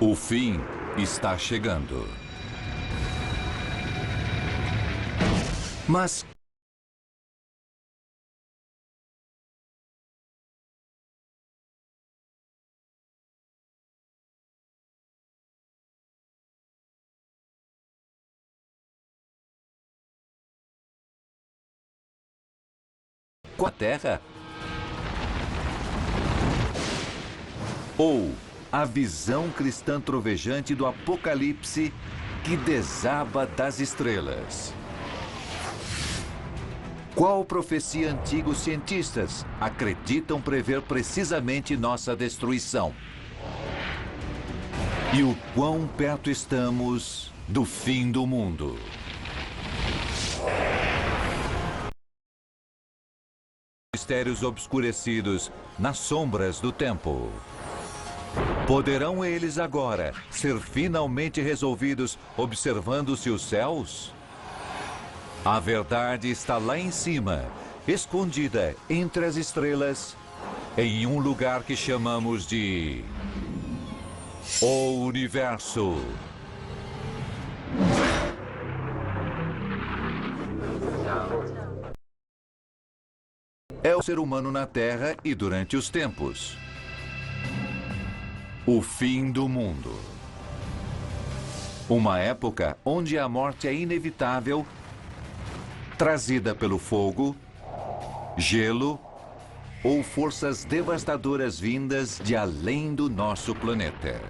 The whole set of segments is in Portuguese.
O fim está chegando. Mas com a Terra? Ou a visão cristã trovejante do Apocalipse que desaba das estrelas? Qual profecia antiga os cientistas acreditam prever precisamente nossa destruição? E o quão perto estamos do fim do mundo? Mistérios obscurecidos nas sombras do tempo. Poderão eles agora ser finalmente resolvidos observando-se os céus? A verdade está lá em cima, escondida entre as estrelas, em um lugar que chamamos de o Universo. É o ser humano na Terra e durante os tempos. O fim do mundo. Uma época onde a morte é inevitável, trazida pelo fogo, gelo ou forças devastadoras vindas de além do nosso planeta.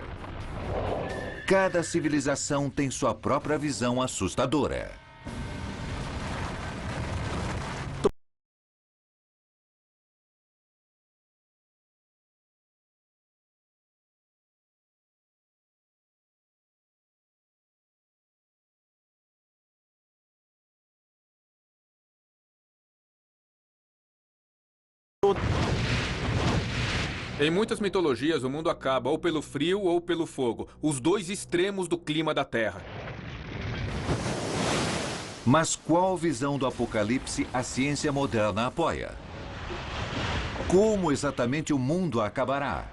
Cada civilização tem sua própria visão assustadora. Em muitas mitologias, o mundo acaba ou pelo frio ou pelo fogo, os dois extremos do clima da Terra. Mas qual visão do Apocalipse a ciência moderna apoia? Como exatamente o mundo acabará?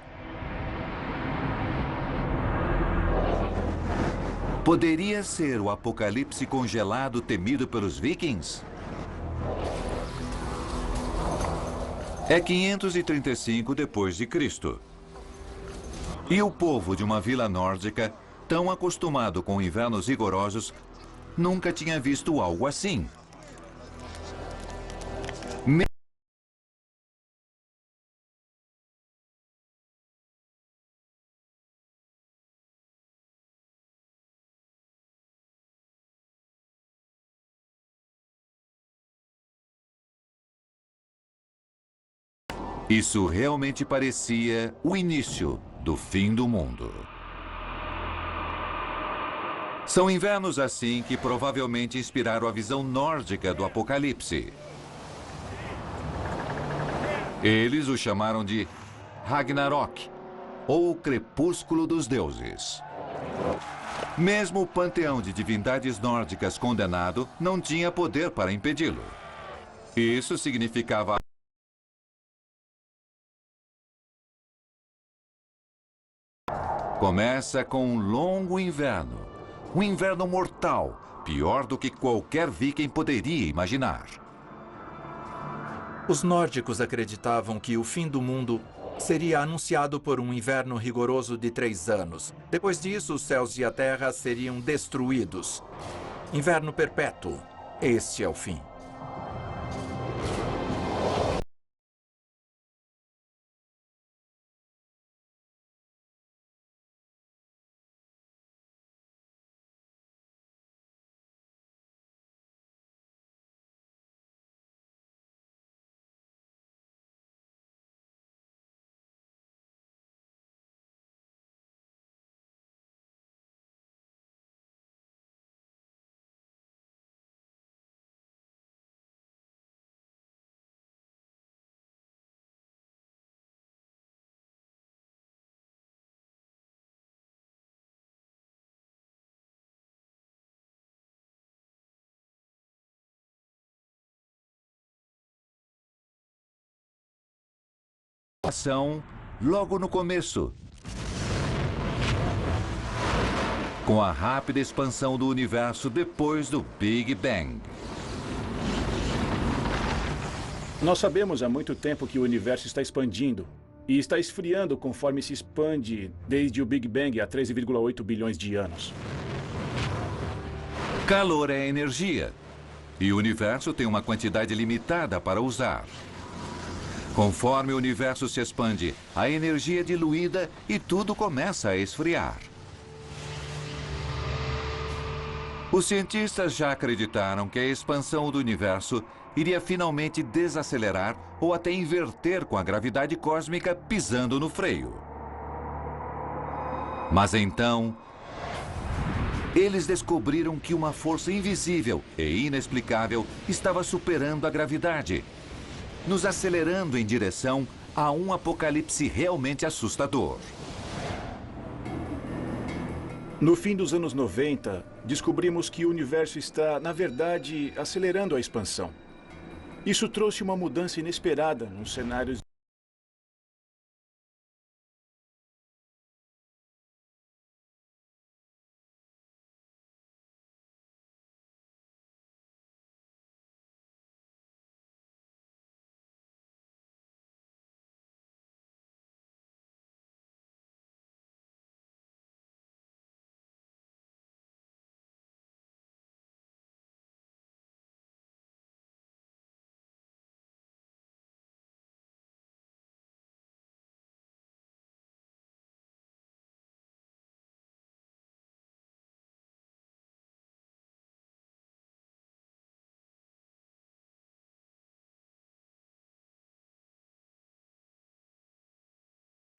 Poderia ser o Apocalipse congelado temido pelos vikings? É 535 depois de Cristo. E o povo de uma vila nórdica, tão acostumado com invernos rigorosos, nunca tinha visto algo assim. Isso realmente parecia o início do fim do mundo. São invernos assim que provavelmente inspiraram a visão nórdica do Apocalipse. Eles o chamaram de Ragnarok, ou Crepúsculo dos Deuses. Mesmo o panteão de divindades nórdicas condenado não tinha poder para impedi-lo. Isso significava começa com um longo inverno. Um inverno mortal, pior do que qualquer viking poderia imaginar. Os nórdicos acreditavam que o fim do mundo seria anunciado por um inverno rigoroso de 3 anos. Depois disso, os céus e a terra seriam destruídos. Inverno perpétuo. Este é o fim. Ação logo no começo. com a rápida expansão do universo depois do Big Bang. Nós sabemos há muito tempo que o universo está expandindo e está esfriando conforme se expande desde o Big Bang há 13,8 bilhões de anos. Calor é energia, e o universo tem uma quantidade limitada para usar. Conforme o universo se expande, a energia é diluída e tudo começa a esfriar. Os cientistas já acreditaram que a expansão do universo iria finalmente desacelerar ou até inverter com a gravidade cósmica pisando no freio. Mas então, eles descobriram que uma força invisível e inexplicável estava superando a gravidade, nos acelerando em direção a um apocalipse realmente assustador. No fim dos anos 90, descobrimos que o universo está, na verdade, acelerando a expansão. Isso trouxe uma mudança inesperada nos cenários.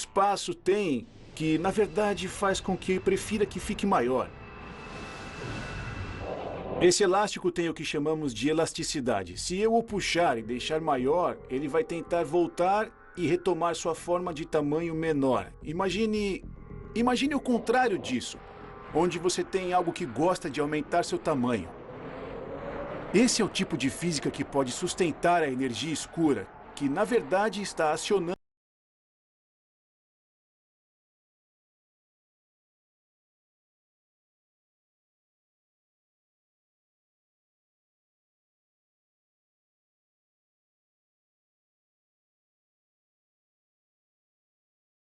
Espaço tem que, na verdade, faz com que prefira que fique maior. Esse elástico tem o que chamamos de elasticidade. Se eu o puxar e deixar maior, ele vai tentar voltar e retomar sua forma de tamanho menor. Imagine o contrário disso, onde você tem algo que gosta de aumentar seu tamanho. Esse é o tipo de física que pode sustentar a energia escura, que, na verdade, está acionando.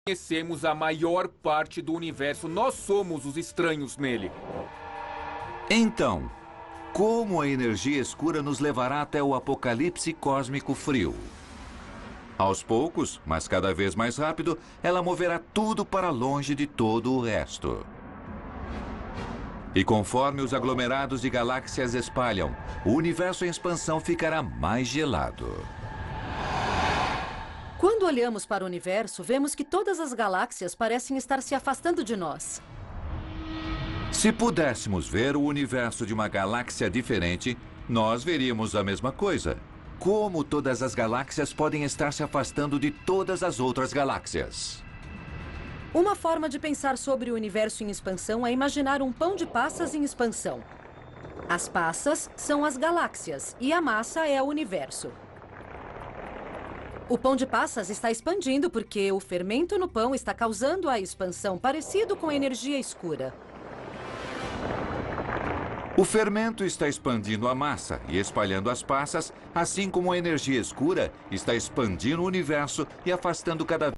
Conhecemos a maior parte do universo. Nós somos os estranhos nele. Então, como a energia escura nos levará até o apocalipse cósmico frio? Aos poucos, mas cada vez mais rápido, ela moverá tudo para longe de todo o resto. E conforme os aglomerados de galáxias espalham, o universo em expansão ficará mais gelado. Quando olhamos para o universo, vemos que todas as galáxias parecem estar se afastando de nós. Se pudéssemos ver o universo de uma galáxia diferente, nós veríamos a mesma coisa. Como todas as galáxias podem estar se afastando de todas as outras galáxias? Uma forma de pensar sobre o universo em expansão é imaginar um pão de passas em expansão. As passas são as galáxias e a massa é o universo. O pão de passas está expandindo porque o fermento no pão está causando a expansão, parecido com a energia escura. O fermento está expandindo a massa e espalhando as passas, assim como a energia escura está expandindo o universo e afastando cada vez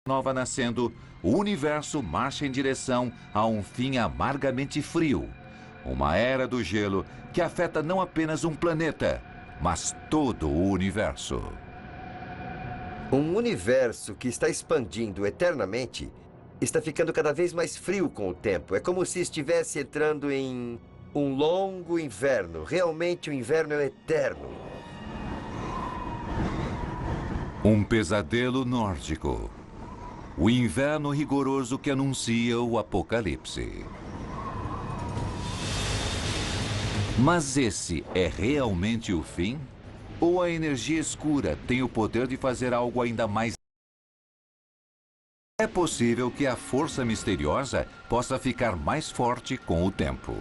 nova nascendo, o universo marcha em direção a um fim amargamente frio. Uma era do gelo que afeta não apenas um planeta, mas todo o universo. Um universo que está expandindo eternamente está ficando cada vez mais frio com o tempo. É como se estivesse entrando em um longo inverno. Realmente o inverno é eterno. Um pesadelo nórdico. O inverno rigoroso que anuncia o apocalipse. Mas esse é realmente o fim? Ou a energia escura tem o poder de fazer algo ainda mais É possível que a força misteriosa possa ficar mais forte com o tempo.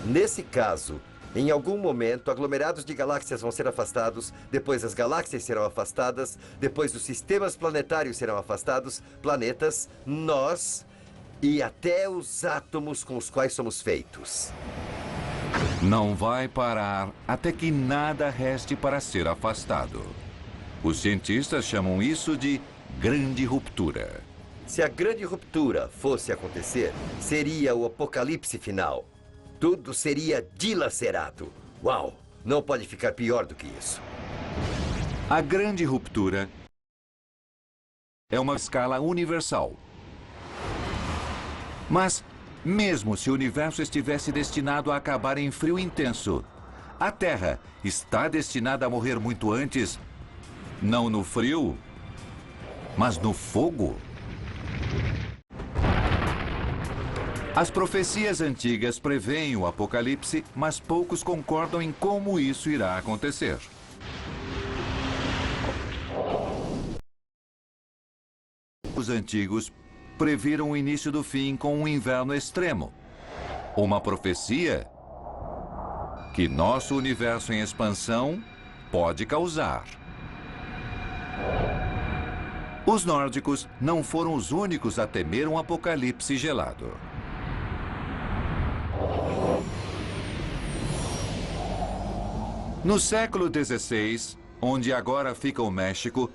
Nesse caso, em algum momento, aglomerados de galáxias vão ser afastados, depois as galáxias serão afastadas, depois os sistemas planetários serão afastados, planetas, nós e até os átomos com os quais somos feitos. Não vai parar até que nada reste para ser afastado. Os cientistas chamam isso de grande ruptura. Se a grande ruptura fosse acontecer, seria o apocalipse final. Tudo seria dilacerado. Uau! Não pode ficar pior do que isso. A grande ruptura é uma escala universal. Mas, mesmo se o universo estivesse destinado a acabar em frio intenso, a Terra está destinada a morrer muito antes, não no frio, mas no fogo? As profecias antigas preveem o apocalipse, mas poucos concordam em como isso irá acontecer. Os antigos previram o início do fim com um inverno extremo. Uma profecia que nosso universo em expansão pode causar. Os nórdicos não foram os únicos a temer um apocalipse gelado. No século XVI, onde agora fica o México,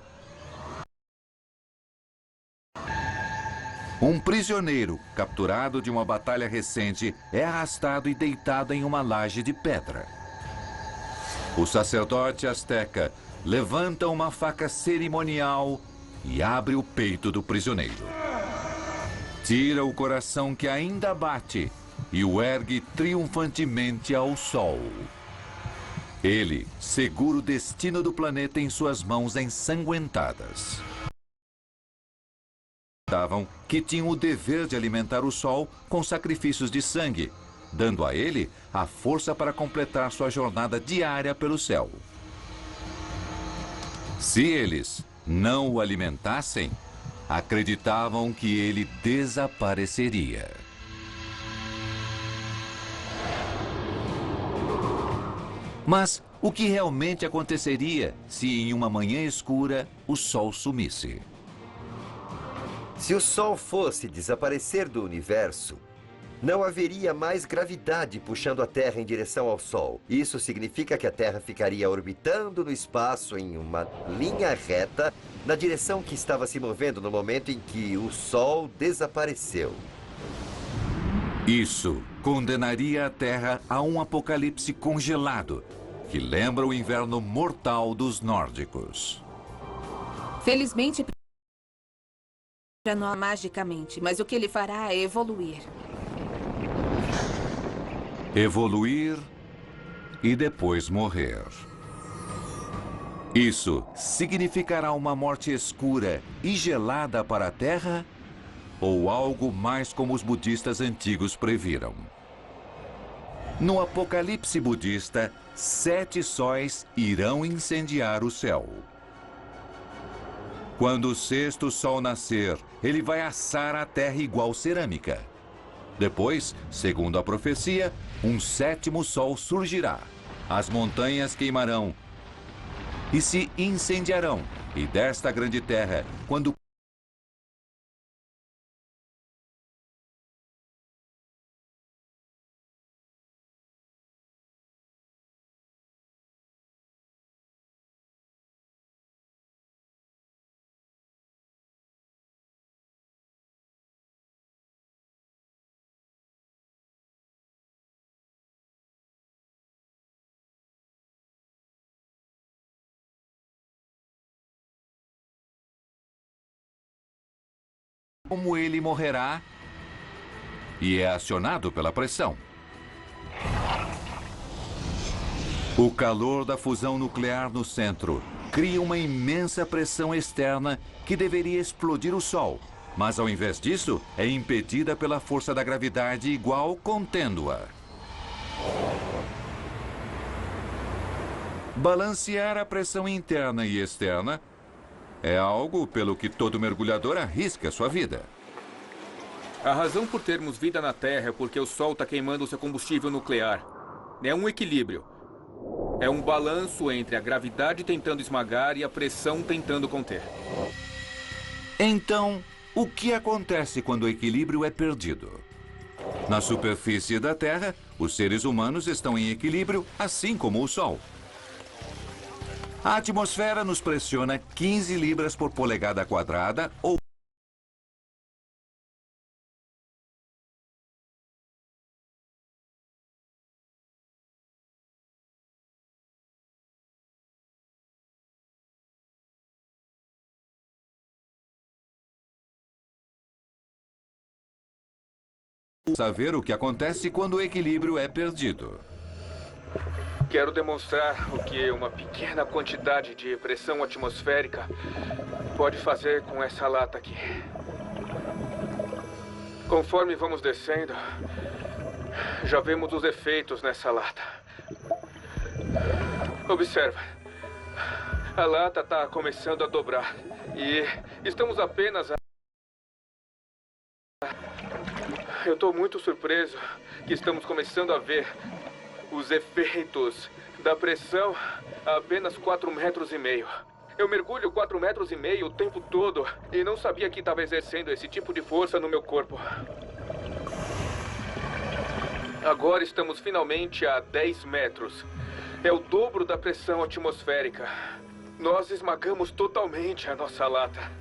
um prisioneiro capturado de uma batalha recente é arrastado e deitado em uma laje de pedra. O sacerdote azteca levanta uma faca cerimonial e abre o peito do prisioneiro. Tira o coração que ainda bate e o ergue triunfantemente ao sol. Ele segura o destino do planeta em suas mãos ensanguentadas. Davam que tinham o dever de alimentar o sol com sacrifícios de sangue, dando a ele a força para completar sua jornada diária pelo céu. Se eles não o alimentassem, acreditavam que ele desapareceria. Mas o que realmente aconteceria se em uma manhã escura o sol sumisse? Se o Sol fosse desaparecer do universo, não haveria mais gravidade puxando a Terra em direção ao Sol. Isso significa que a Terra ficaria orbitando no espaço em uma linha reta na direção que estava se movendo no momento em que o Sol desapareceu. Isso condenaria a Terra a um apocalipse congelado, que lembra o inverno mortal dos nórdicos. Felizmente, para nós magicamente, mas o que ele fará é evoluir. Evoluir e depois morrer. Isso significará uma morte escura e gelada para a Terra? Ou algo mais como os budistas antigos previram? No Apocalipse budista, 7 sóis irão incendiar o céu. Quando o 6º sol nascer, ele vai assar a terra igual cerâmica. Depois, segundo a profecia, um 7º sol surgirá. As montanhas queimarão e se incendiarão. E desta grande terra, quando como ele morrerá e é acionado pela pressão. O calor da fusão nuclear no centro cria uma imensa pressão externa que deveria explodir o Sol, mas ao invés disso é impedida pela força da gravidade igual contendo-a. Balancear a pressão interna e externa É algo pelo que todo mergulhador arrisca sua vida. A razão por termos vida na Terra é porque o Sol está queimando seu combustível nuclear. É um equilíbrio. É um balanço entre a gravidade tentando esmagar e a pressão tentando conter. Então, o que acontece quando o equilíbrio é perdido? Na superfície da Terra, os seres humanos estão em equilíbrio, assim como o Sol. A atmosfera nos pressiona 15 libras por polegada quadrada ou saber o que acontece quando o equilíbrio é perdido. Quero demonstrar o que uma pequena quantidade de pressão atmosférica pode fazer com essa lata aqui. Conforme vamos descendo, já vemos os efeitos nessa lata. Observa. A lata está começando a dobrar e estamos apenas a... Eu estou muito surpreso que estamos começando a ver os efeitos da pressão a apenas 4,5 metros. Eu mergulho 4,5 metros o tempo todo e não sabia que estava exercendo esse tipo de força no meu corpo. Agora estamos finalmente a 10 metros. É o dobro da pressão atmosférica. Nós esmagamos totalmente a nossa lata.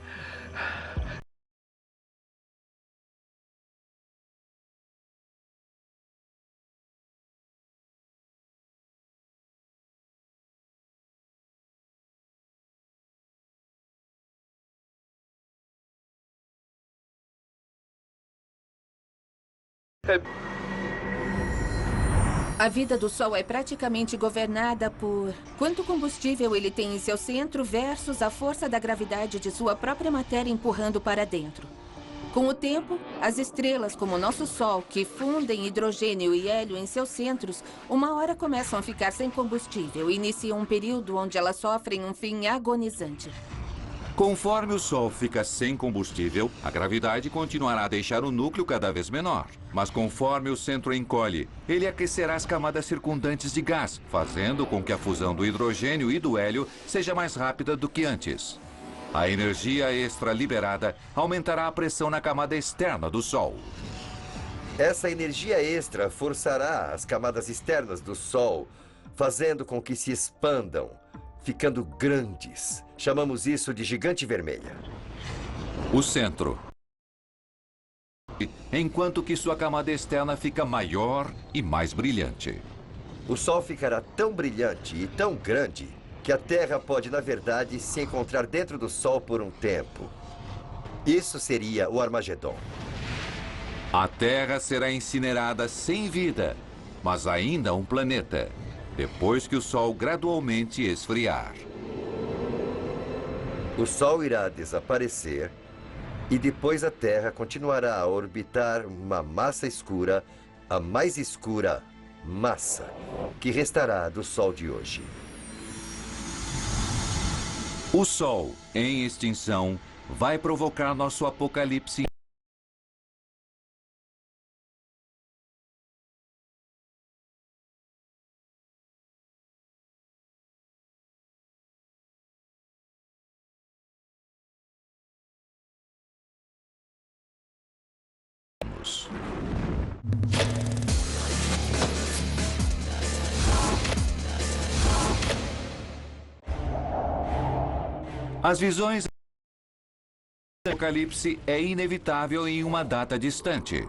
A vida do Sol é praticamente governada por quanto combustível ele tem em seu centro versus a força da gravidade de sua própria matéria empurrando para dentro. Com o tempo, as estrelas como o nosso Sol, que fundem hidrogênio e hélio em seus centros, uma hora começam a ficar sem combustível e iniciam um período onde elas sofrem um fim agonizante. Conforme o Sol fica sem combustível, a gravidade continuará a deixar o núcleo cada vez menor. Mas conforme o centro encolhe, ele aquecerá as camadas circundantes de gás, fazendo com que a fusão do hidrogênio e do hélio seja mais rápida do que antes. A energia extra liberada aumentará a pressão na camada externa do Sol. Essa energia extra forçará as camadas externas do Sol, fazendo com que se expandam, ficando grandes. Chamamos isso de gigante vermelha. O centro. Enquanto que sua camada externa fica maior e mais brilhante. O Sol ficará tão brilhante e tão grande que a Terra pode, na verdade, se encontrar dentro do Sol por um tempo. Isso seria o Armagedon. A Terra será incinerada sem vida, mas ainda um planeta, depois que o Sol gradualmente esfriar. O Sol irá desaparecer e depois a Terra continuará a orbitar uma massa escura, a mais escura massa que restará do Sol de hoje. O Sol, em extinção, vai provocar nosso apocalipse. As visões do apocalipse é inevitável em uma data distante.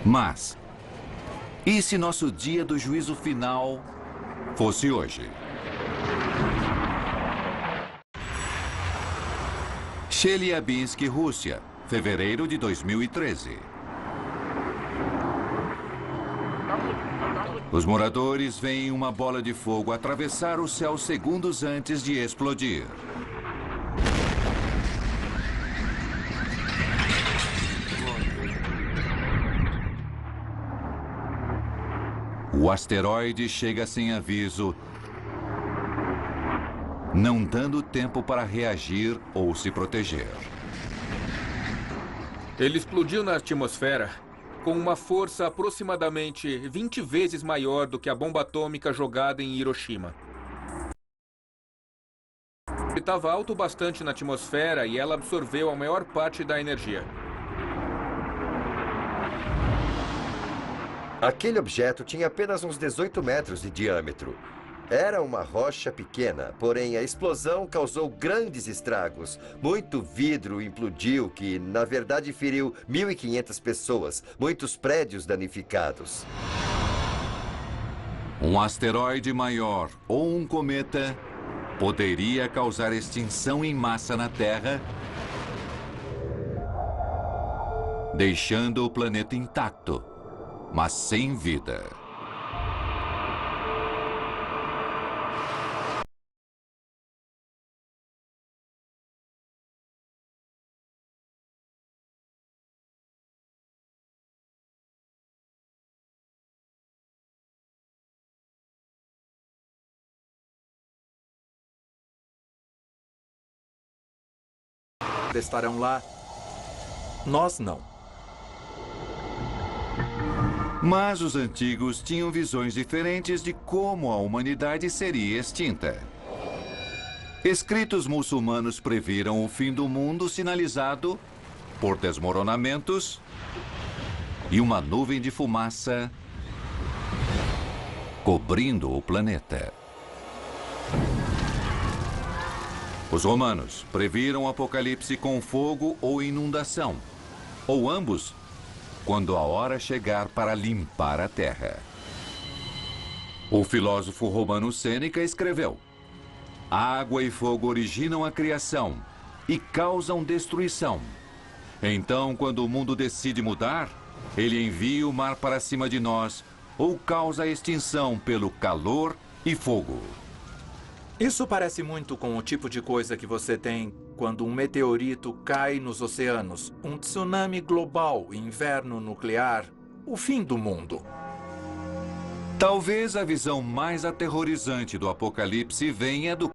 Mas, e se nosso dia do juízo final fosse hoje? Chelyabinsk, Rússia, fevereiro de 2013. Os moradores veem uma bola de fogo atravessar o céu segundos antes de explodir. O asteroide chega sem aviso não dando tempo para reagir ou se proteger. Ele explodiu na atmosfera com uma força aproximadamente 20 vezes maior do que a bomba atômica jogada em Hiroshima. Ele estava alto bastante na atmosfera e ela absorveu a maior parte da energia. Aquele objeto tinha apenas uns 18 metros de diâmetro. Era uma rocha pequena, porém a explosão causou grandes estragos. Muito vidro implodiu que, na verdade, feriu 1.500 pessoas, muitos prédios danificados. Um asteroide maior ou um cometa poderia causar extinção em massa na Terra, deixando o planeta intacto, mas sem vida. Estarão lá. Nós não. Mas os antigos tinham visões diferentes de como a humanidade seria extinta. Escritos muçulmanos previram o fim do mundo sinalizado por desmoronamentos e uma nuvem de fumaça cobrindo o planeta. Os romanos previram o apocalipse com fogo ou inundação, ou ambos, quando a hora chegar para limpar a terra. O filósofo romano Sêneca escreveu: água e fogo originam a criação e causam destruição. Então, quando o mundo decide mudar, ele envia o mar para cima de nós ou causa a extinção pelo calor e fogo. Isso parece muito com o tipo de coisa que você tem quando um meteorito cai nos oceanos, um tsunami global, inverno nuclear, o fim do mundo. Talvez a visão mais aterrorizante do apocalipse venha do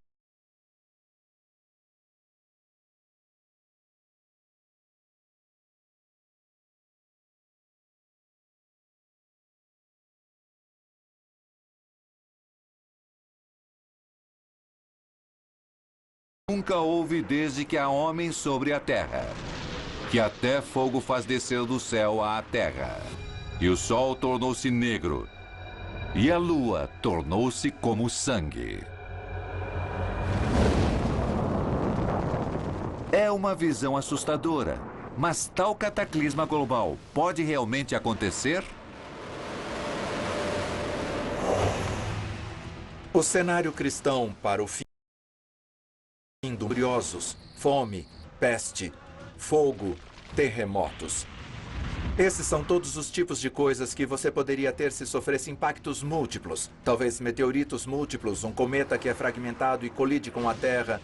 nunca houve desde que há homens sobre a terra, que até fogo faz descer do céu à terra, e o sol tornou-se negro, e a lua tornou-se como sangue. É uma visão assustadora, mas tal cataclisma global pode realmente acontecer? O cenário cristão para o fim curiosos, fome, peste, fogo, terremotos. Esses são todos os tipos de coisas que você poderia ter se sofresse impactos múltiplos. Talvez meteoritos múltiplos, um cometa que é fragmentado e colide com a Terra.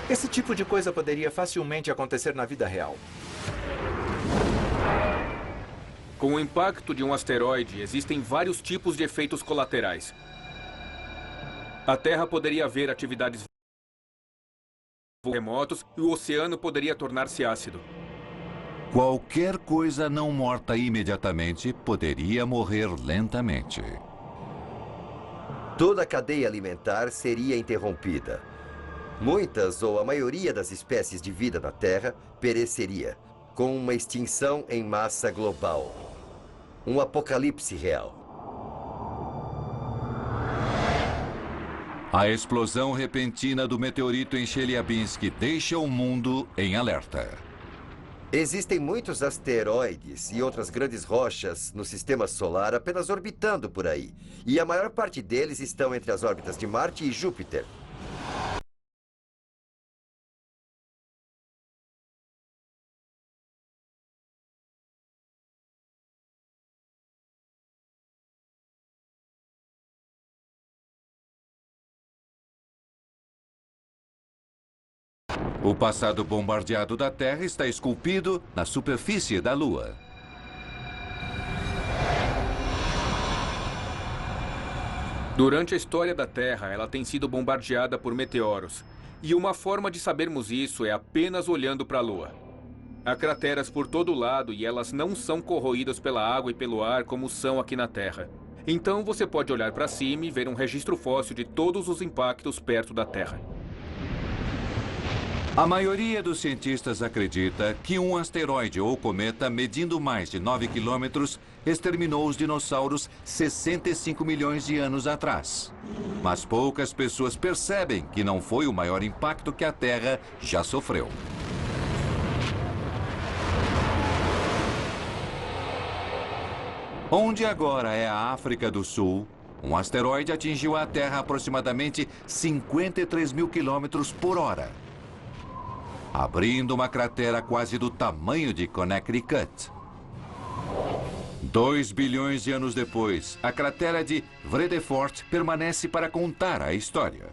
Esse tipo de coisa poderia facilmente acontecer na vida real. Com o impacto de um asteroide, existem vários tipos de efeitos colaterais. A Terra poderia haver atividades remotos e o oceano poderia tornar-se ácido. Qualquer coisa não morta imediatamente poderia morrer lentamente. Toda a cadeia alimentar seria interrompida. Muitas ou a maioria das espécies de vida na Terra pereceria, com uma extinção em massa global. Um apocalipse real. A explosão repentina do meteorito em Chelyabinsk deixa o mundo em alerta. Existem muitos asteroides e outras grandes rochas no sistema solar apenas orbitando por aí. E a maior parte deles estão entre as órbitas de Marte e Júpiter. O passado bombardeado da Terra está esculpido na superfície da Lua. Durante a história da Terra, ela tem sido bombardeada por meteoros. E uma forma de sabermos isso é apenas olhando para a Lua. Há crateras por todo lado e elas não são corroídas pela água e pelo ar como são aqui na Terra. Então você pode olhar para cima e ver um registro fóssil de todos os impactos perto da Terra. A maioria dos cientistas acredita que um asteroide ou cometa medindo mais de 9 quilômetros exterminou os dinossauros 65 milhões de anos atrás. Mas poucas pessoas percebem que não foi o maior impacto que a Terra já sofreu. Onde agora é a África do Sul, um asteroide atingiu a Terra a aproximadamente 53 mil quilômetros por hora, abrindo uma cratera quase do tamanho de Connecticut. 2 bilhões de anos depois, a cratera de Vredefort permanece para contar a história.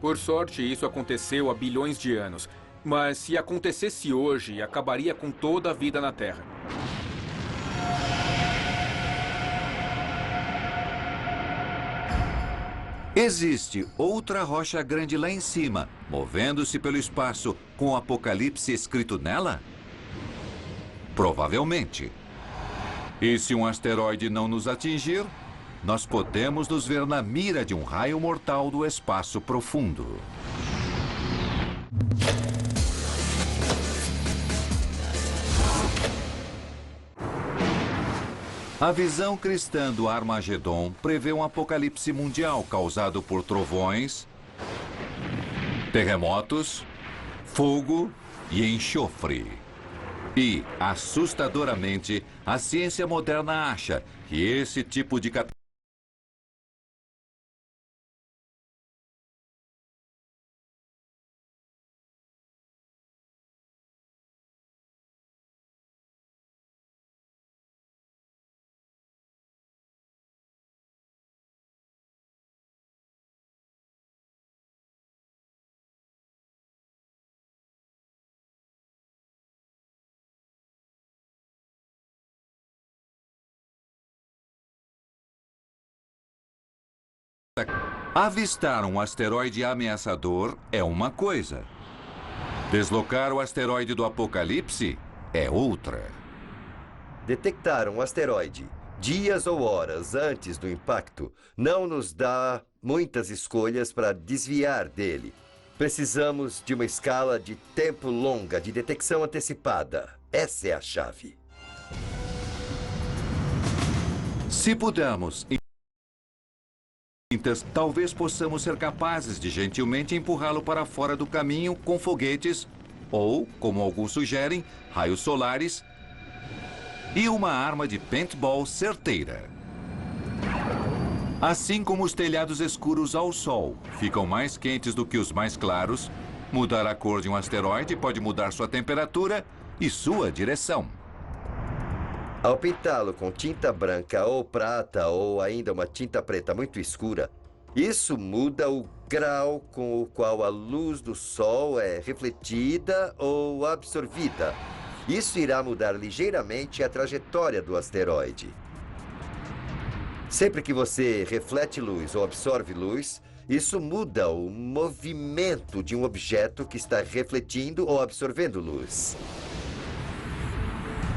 Por sorte, isso aconteceu há bilhões de anos. Mas se acontecesse hoje, acabaria com toda a vida na Terra. Existe outra rocha grande lá em cima, movendo-se pelo espaço, com o Apocalipse escrito nela? Provavelmente. E se um asteroide não nos atingir, nós podemos nos ver na mira de um raio mortal do espaço profundo. A visão cristã do Armagedon prevê um apocalipse mundial causado por trovões, terremotos, fogo e enxofre. E, assustadoramente, a ciência moderna acha que esse tipo de Avistar um asteroide ameaçador é uma coisa. Deslocar o asteroide do Apocalipse é outra. Detectar um asteroide dias ou horas antes do impacto não nos dá muitas escolhas para desviar dele. Precisamos de uma escala de tempo longa de detecção antecipada. Essa é a chave. Se pudermos, talvez possamos ser capazes de gentilmente empurrá-lo para fora do caminho com foguetes ou, como alguns sugerem, raios solares e uma arma de paintball certeira. Assim como os telhados escuros ao sol ficam mais quentes do que os mais claros, mudar a cor de um asteroide pode mudar sua temperatura e sua direção. Ao pintá-lo com tinta branca ou prata ou ainda uma tinta preta muito escura, isso muda o grau com o qual a luz do sol é refletida ou absorvida. Isso irá mudar ligeiramente a trajetória do asteroide. Sempre que você reflete luz ou absorve luz, isso muda o movimento de um objeto que está refletindo ou absorvendo luz.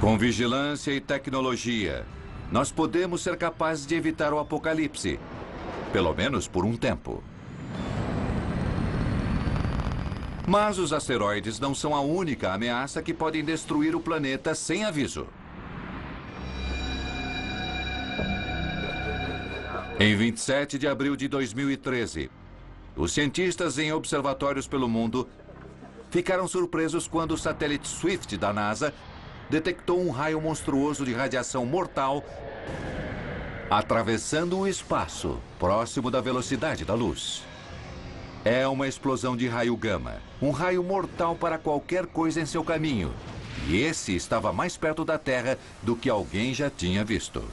Com vigilância e tecnologia, nós podemos ser capazes de evitar o apocalipse, pelo menos por um tempo. Mas os asteroides não são a única ameaça que podem destruir o planeta sem aviso. Em 27 de abril de 2013, os cientistas em observatórios pelo mundo ficaram surpresos quando o satélite Swift da NASA detectou um raio monstruoso de radiação mortal atravessando o espaço, próximo da velocidade da luz. É uma explosão de raio gama, um raio mortal para qualquer coisa em seu caminho. E esse estava mais perto da Terra do que alguém já tinha visto.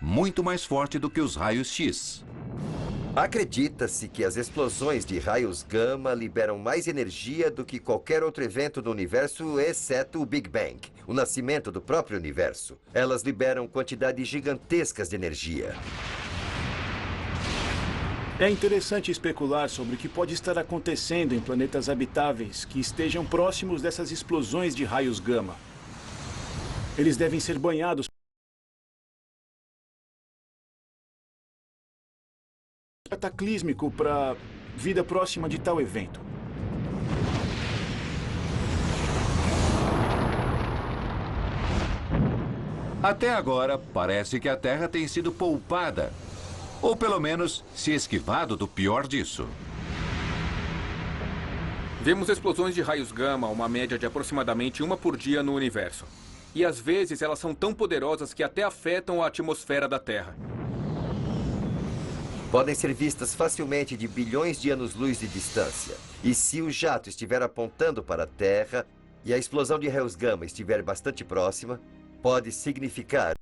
muito mais forte do que os raios X. Acredita-se que as explosões de raios gama liberam mais energia do que qualquer outro evento do universo, exceto o Big Bang, o nascimento do próprio universo. Elas liberam quantidades gigantescas de energia. É interessante especular sobre o que pode estar acontecendo em planetas habitáveis que estejam próximos dessas explosões de raios gama. Eles devem ser banhados cataclísmico para vida próxima de tal evento. Até agora, parece que a Terra tem sido poupada. Ou pelo menos se esquivado do pior disso. Vemos explosões de raios gama, uma média de aproximadamente uma por dia no universo. E às vezes elas são tão poderosas que até afetam a atmosfera da Terra. Podem ser vistas facilmente de bilhões de anos-luz de distância. E se o jato estiver apontando para a Terra e a explosão de raios gama estiver bastante próxima, pode significar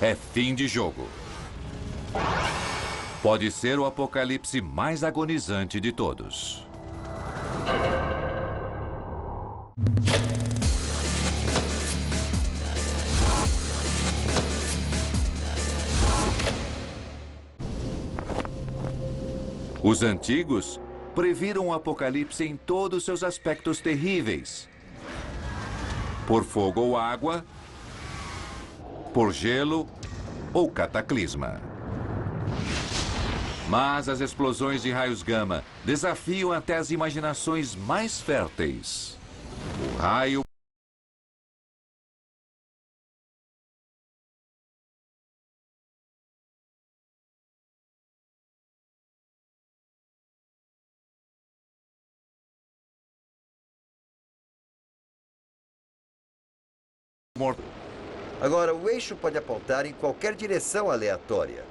É fim de jogo. Pode ser o apocalipse mais agonizante de todos. Os antigos previram o apocalipse em todos seus aspectos terríveis. Por fogo ou água, por gelo ou cataclisma. Mas as explosões de raios gama desafiam até as imaginações mais férteis. O raio mortal. Agora, o eixo pode apontar em qualquer direção aleatória.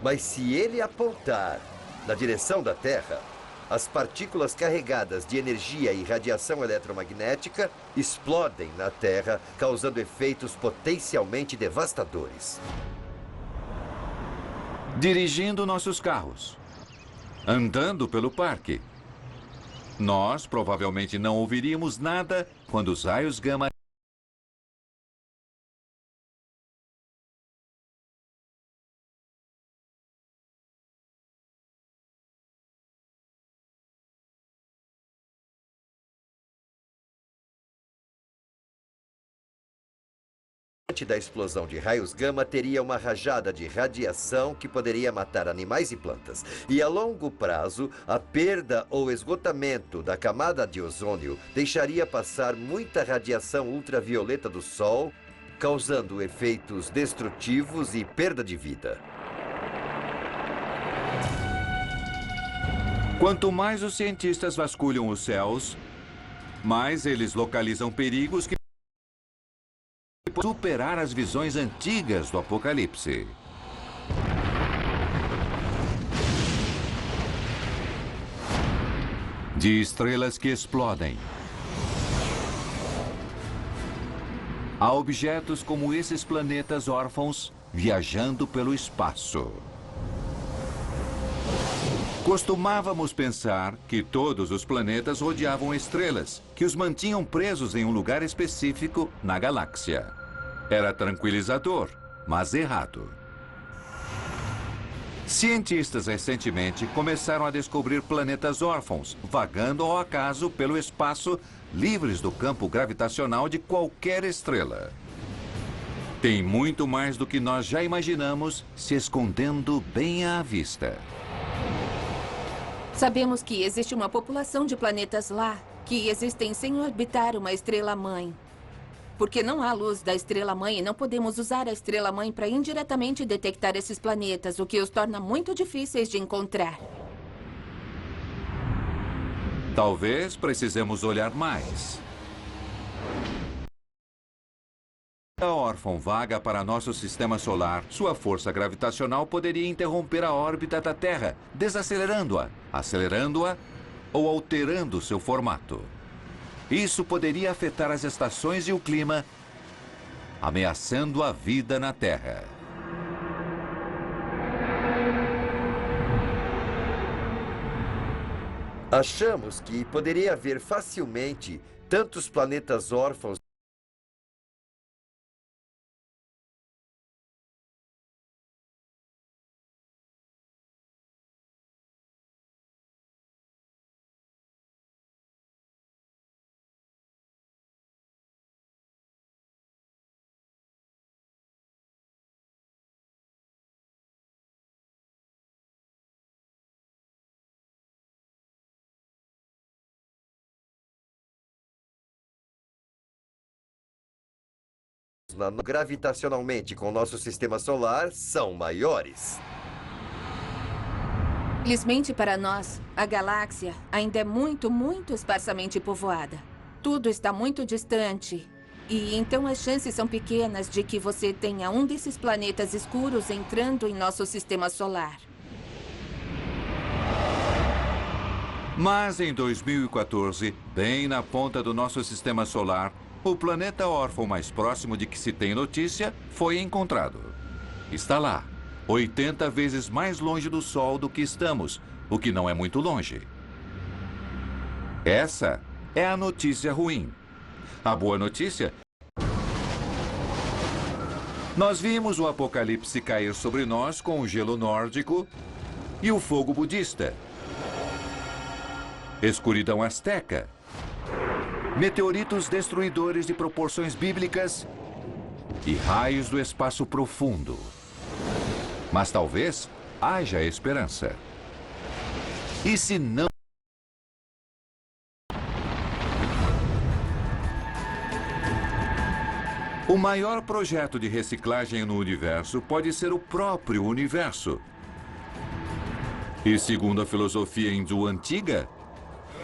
Mas se ele apontar na direção da Terra, as partículas carregadas de energia e radiação eletromagnética explodem na Terra, causando efeitos potencialmente devastadores. Dirigindo nossos carros, andando pelo parque. Nós provavelmente não ouviríamos nada quando os raios gama Da explosão de raios gama teria uma rajada de radiação que poderia matar animais e plantas. E a longo prazo, a perda ou esgotamento da camada de ozônio deixaria passar muita radiação ultravioleta do Sol, causando efeitos destrutivos e perda de vida. Quanto mais os cientistas vasculham os céus, mais eles localizam perigos que superar as visões antigas do apocalipse. De estrelas que explodem. Há objetos como esses planetas órfãos viajando pelo espaço. Costumávamos pensar que todos os planetas rodeavam estrelas, que os mantinham presos em um lugar específico na galáxia. Era tranquilizador, mas errado. Cientistas recentemente começaram a descobrir planetas órfãos, vagando ao acaso pelo espaço, livres do campo gravitacional de qualquer estrela. Tem muito mais do que nós já imaginamos se escondendo bem à vista. Sabemos que existe uma população de planetas lá que existem sem orbitar uma estrela-mãe. Porque não há luz da estrela-mãe e não podemos usar a estrela-mãe para indiretamente detectar esses planetas, o que os torna muito difíceis de encontrar. Talvez precisemos olhar mais. A órfã vaga para nosso sistema solar. Sua força gravitacional poderia interromper a órbita da Terra, desacelerando-a, acelerando-a ou alterando seu formato. Isso poderia afetar as estações e o clima, ameaçando a vida na Terra. Achamos que poderia haver facilmente tantos planetas órfãos gravitacionalmente com o nosso sistema solar são maiores. Felizmente para nós, a galáxia ainda é muito, muito esparsamente povoada. Tudo está muito distante. E então as chances são pequenas de que você tenha um desses planetas escuros entrando em nosso sistema solar. Mas em 2014, bem na ponta do nosso sistema solar, o planeta órfão mais próximo de que se tem notícia foi encontrado. Está lá, 80 vezes mais longe do Sol do que estamos, o que não é muito longe. Essa é a notícia ruim. A boa notícia: nós vimos o apocalipse cair sobre nós com o gelo nórdico e o fogo budista, escuridão asteca, meteoritos destruidores de proporções bíblicas e raios do espaço profundo. Mas talvez haja esperança. E se não... O maior projeto de reciclagem no universo pode ser o próprio universo. E segundo a filosofia hindu antiga,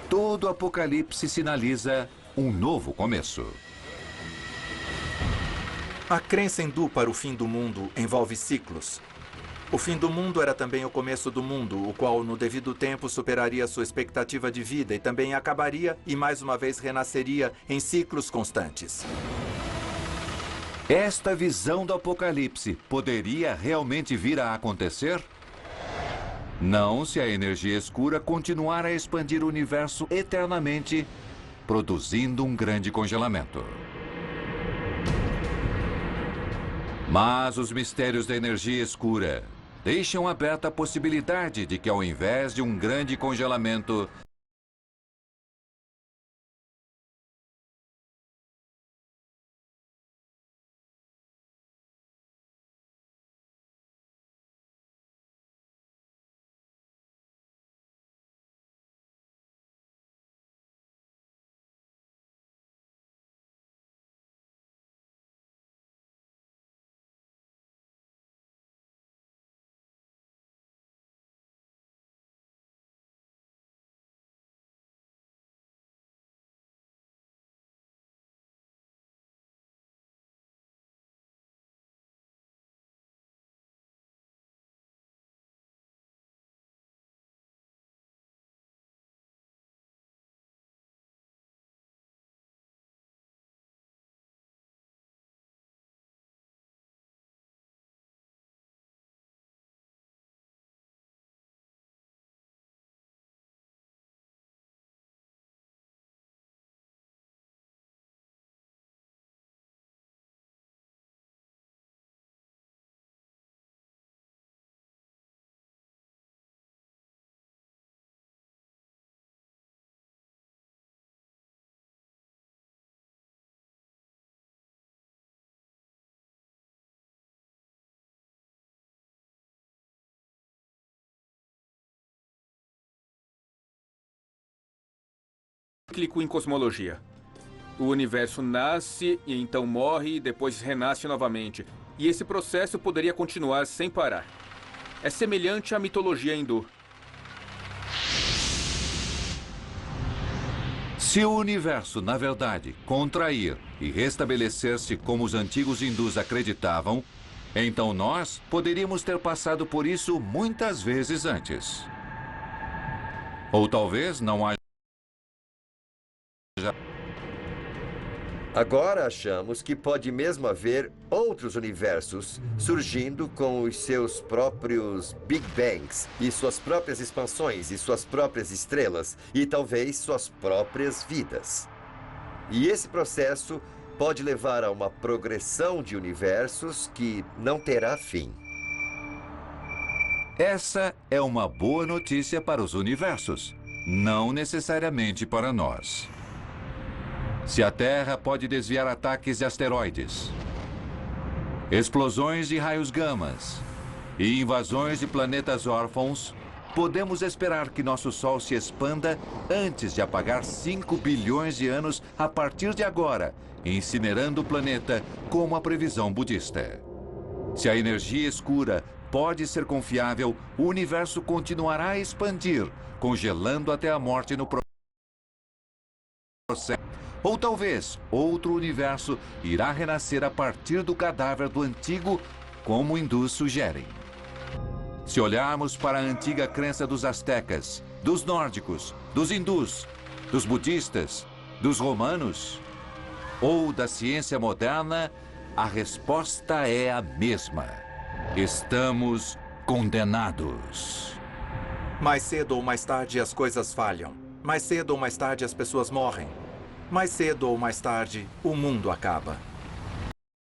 todo apocalipse sinaliza um novo começo. A crença hindu para o fim do mundo envolve ciclos. O fim do mundo era também o começo do mundo, o qual, no devido tempo, superaria sua expectativa de vida e também acabaria e, mais uma vez, renasceria em ciclos constantes. Esta visão do apocalipse poderia realmente vir a acontecer? Não se a energia escura continuar a expandir o universo eternamente, produzindo um grande congelamento. Mas os mistérios da energia escura deixam aberta a possibilidade de que, ao invés de um grande congelamento, cíclico em cosmologia. O universo nasce e então morre e depois renasce novamente. E esse processo poderia continuar sem parar. É semelhante à mitologia hindu. Se o universo, na verdade, contrair e restabelecer-se como os antigos hindus acreditavam, então nós poderíamos ter passado por isso muitas vezes antes. Ou talvez não haja... Agora achamos que pode mesmo haver outros universos surgindo com os seus próprios Big Bangs e suas próprias expansões e suas próprias estrelas e talvez suas próprias vidas. E esse processo pode levar a uma progressão de universos que não terá fim. Essa é uma boa notícia para os universos, não necessariamente para nós. Se a Terra pode desviar ataques de asteroides, explosões de raios gamas e invasões de planetas órfãos, podemos esperar que nosso Sol se expanda antes de apagar 5 bilhões de anos a partir de agora, incinerando o planeta como a previsão budista. Se a energia escura pode ser confiável, o universo continuará a expandir, congelando até a morte no processo. Ou talvez outro universo irá renascer a partir do cadáver do antigo, como hindus sugerem. Se olharmos para a antiga crença dos astecas, dos nórdicos, dos hindus, dos budistas, dos romanos ou da ciência moderna, a resposta é a mesma. Estamos condenados. Mais cedo ou mais tarde as coisas falham. Mais cedo ou mais tarde as pessoas morrem. Mais cedo ou mais tarde, o mundo acaba.